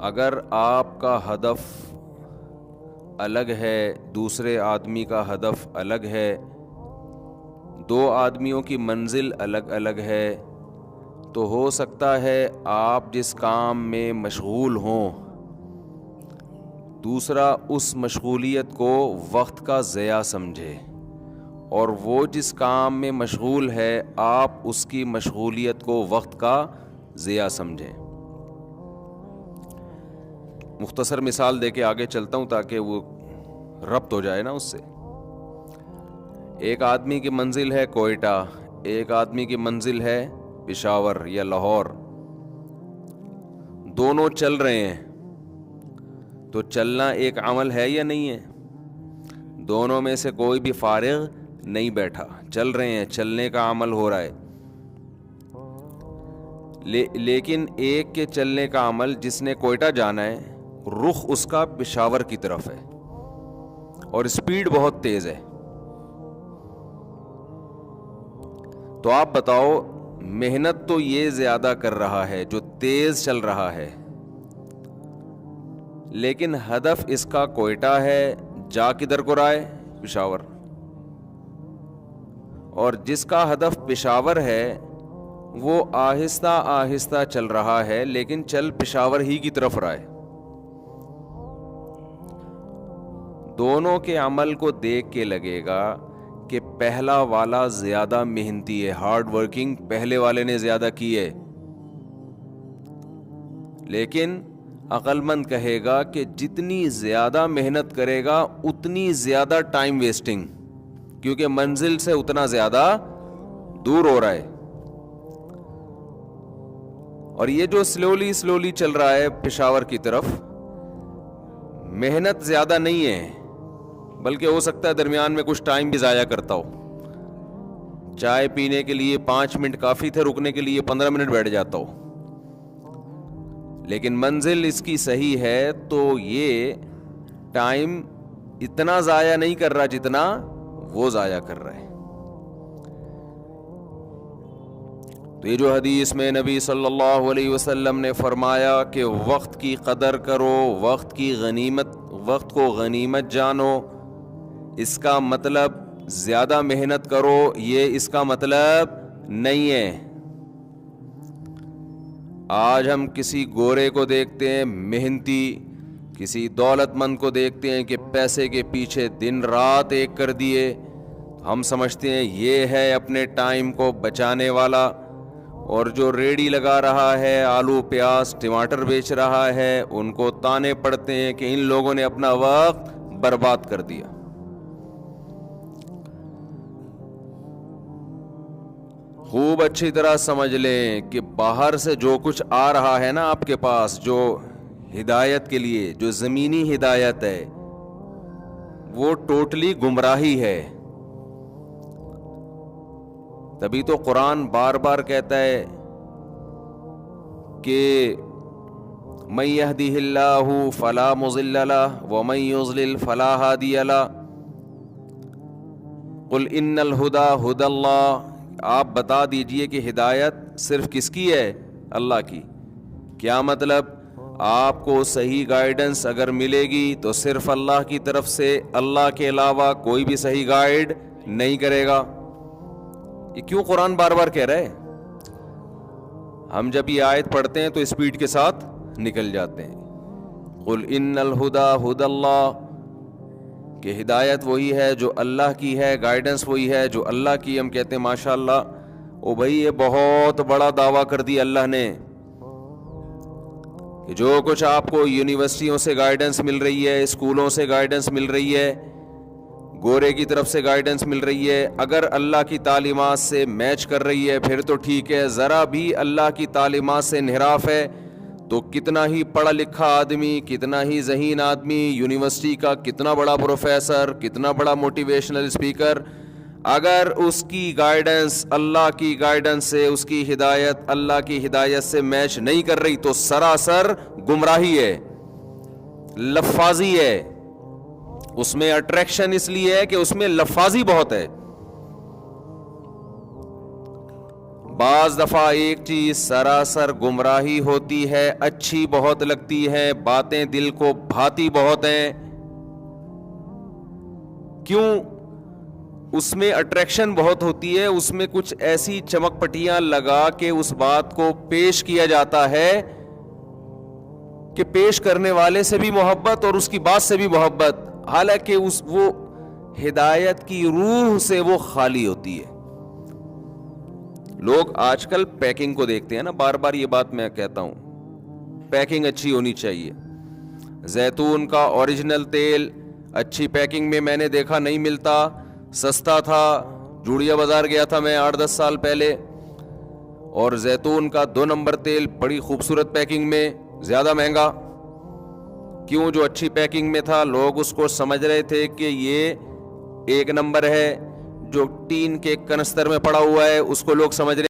اگر آپ کا ہدف الگ ہے، دوسرے آدمی کا ہدف الگ ہے، دو آدمیوں کی منزل الگ الگ ہے، تو ہو سکتا ہے آپ جس کام میں مشغول ہوں دوسرا اس مشغولیت کو وقت کا ضیاع سمجھے، اور وہ جس کام میں مشغول ہے آپ اس کی مشغولیت کو وقت کا ضیاع سمجھیں۔ مختصر مثال دے کے آگے چلتا ہوں تاکہ وہ ربط ہو جائے نا اس سے۔ ایک آدمی کی منزل ہے کوئٹہ، ایک آدمی کی منزل ہے پشاور یا لاہور، دونوں چل رہے ہیں، تو چلنا ایک عمل ہے یا نہیں ہے؟ دونوں میں سے کوئی بھی فارغ نہیں بیٹھا، چل رہے ہیں، چلنے کا عمل ہو رہا ہے، لیکن ایک کے چلنے کا عمل، جس نے کوئٹہ جانا ہے رخ اس کا پشاور کی طرف ہے اور سپیڈ بہت تیز ہے، تو آپ بتاؤ محنت تو یہ زیادہ کر رہا ہے جو تیز چل رہا ہے، لیکن ہدف اس کا کوئٹہ ہے، جا کدھر کو رہا ہے؟ پشاور۔ اور جس کا ہدف پشاور ہے وہ آہستہ آہستہ چل رہا ہے لیکن چل پشاور ہی کی طرف رہا ہے۔ دونوں کے عمل کو دیکھ کے لگے گا کہ پہلا والا زیادہ محنتی ہے، ہارڈ ورکنگ پہلے والے نے زیادہ کی ہے، لیکن عقل مند کہے گا کہ جتنی زیادہ محنت کرے گا اتنی زیادہ ٹائم ویسٹنگ، کیونکہ منزل سے اتنا زیادہ دور ہو رہا ہے۔ اور یہ جو سلولی چل رہا ہے پشاور کی طرف، محنت زیادہ نہیں ہے، بلکہ ہو سکتا ہے درمیان میں کچھ ٹائم بھی ضائع کرتا ہو، چائے پینے کے لیے 5 منٹ کافی تھے، رکنے کے لیے 15 منٹ بیٹھ جاتا ہو، لیکن منزل اس کی صحیح ہے تو یہ ٹائم اتنا ضائع نہیں کر رہا جتنا وہ ضائع کر رہا ہے۔ تو یہ جو حدیث میں نبی صلی اللہ علیہ وسلم نے فرمایا کہ وقت کی قدر کرو، وقت کو غنیمت جانو، اس کا مطلب زیادہ محنت کرو، یہ اس کا مطلب نہیں ہے۔ آج ہم کسی گورے کو دیکھتے ہیں محنتی، کسی دولت مند کو دیکھتے ہیں کہ پیسے کے پیچھے دن رات ایک کر دیے، ہم سمجھتے ہیں یہ ہے اپنے ٹائم کو بچانے والا، اور جو ریڑھی لگا رہا ہے، آلو پیاز ٹماٹر بیچ رہا ہے، ان کو تانے پڑتے ہیں کہ ان لوگوں نے اپنا وقت برباد کر دیا۔ خوب اچھی طرح سمجھ لیں کہ باہر سے جو کچھ آ رہا ہے نا آپ کے پاس، جو ہدایت کے لیے جو زمینی ہدایت ہے، وہ ٹوٹلی گمراہی ہے۔ تبھی تو قرآن بار بار کہتا ہے کہ من يهده الله فلا مضل له ومن يضلل فلا هادي له قل ان الهدى هدى الله۔ آپ بتا دیجئے کہ ہدایت صرف کس کی ہے؟ اللہ کی۔ کیا مطلب؟ آپ کو صحیح گائیڈنس اگر ملے گی تو صرف اللہ کی طرف سے، اللہ کے علاوہ کوئی بھی صحیح گائیڈ نہیں کرے گا۔ یہ کیوں قرآن بار بار کہہ رہا ہے؟ ہم جب یہ آیت پڑھتے ہیں تو اسپیڈ کے ساتھ نکل جاتے ہیں۔ قل ان الہدی ہدی اللہ، کہ ہدایت وہی ہے جو اللہ کی ہے، گائیڈنس وہی ہے جو اللہ کی۔ ہم کہتے ہیں ماشاءاللہ، او بھائی یہ بہت بڑا دعویٰ کر دیا اللہ نے کہ جو کچھ آپ کو یونیورسٹیوں سے گائیڈنس مل رہی ہے، اسکولوں سے گائیڈنس مل رہی ہے، گورے کی طرف سے گائیڈنس مل رہی ہے، اگر اللہ کی تعلیمات سے میچ کر رہی ہے پھر تو ٹھیک ہے، ذرا بھی اللہ کی تعلیمات سے انحراف ہے تو کتنا ہی پڑھا لکھا آدمی، کتنا ہی ذہین آدمی، یونیورسٹی کا کتنا بڑا پروفیسر، کتنا بڑا موٹیویشنل اسپیکر، اگر اس کی گائیڈنس اللہ کی گائیڈنس سے، اس کی ہدایت اللہ کی ہدایت سے میچ نہیں کر رہی تو سراسر گمراہی ہے، لفاظی ہے۔ اس میں اٹریکشن اس لیے ہے کہ اس میں لفاظی بہت ہے۔ بعض دفعہ ایک چیز سراسر گمراہی ہوتی ہے، اچھی بہت لگتی ہے، باتیں دل کو بھاتی بہت ہیں، کیوں؟ اس میں اٹریکشن بہت ہوتی ہے، اس میں کچھ ایسی چمک پٹیاں لگا کے اس بات کو پیش کیا جاتا ہے کہ پیش کرنے والے سے بھی محبت اور اس کی بات سے بھی محبت، حالانکہ وہ ہدایت کی روح سے وہ خالی ہوتی ہے۔ لوگ آج کل پیکنگ کو دیکھتے ہیں نا، بار بار یہ بات میں کہتا ہوں، پیکنگ اچھی ہونی چاہیے۔ زیتون کا اوریجنل تیل اچھی پیکنگ میں میں نے دیکھا نہیں ملتا، سستا تھا، جوڑیا بازار گیا تھا میں 8-10 سال پہلے، اور زیتون کا 2 نمبر تیل بڑی خوبصورت پیکنگ میں، زیادہ مہنگا۔ کیوں؟ جو اچھی پیکنگ میں تھا لوگ اس کو سمجھ رہے تھے کہ یہ 1 نمبر ہے، جو ٹین کے کنستر میں پڑا ہوا ہے اس کو لوگ سمجھ رہے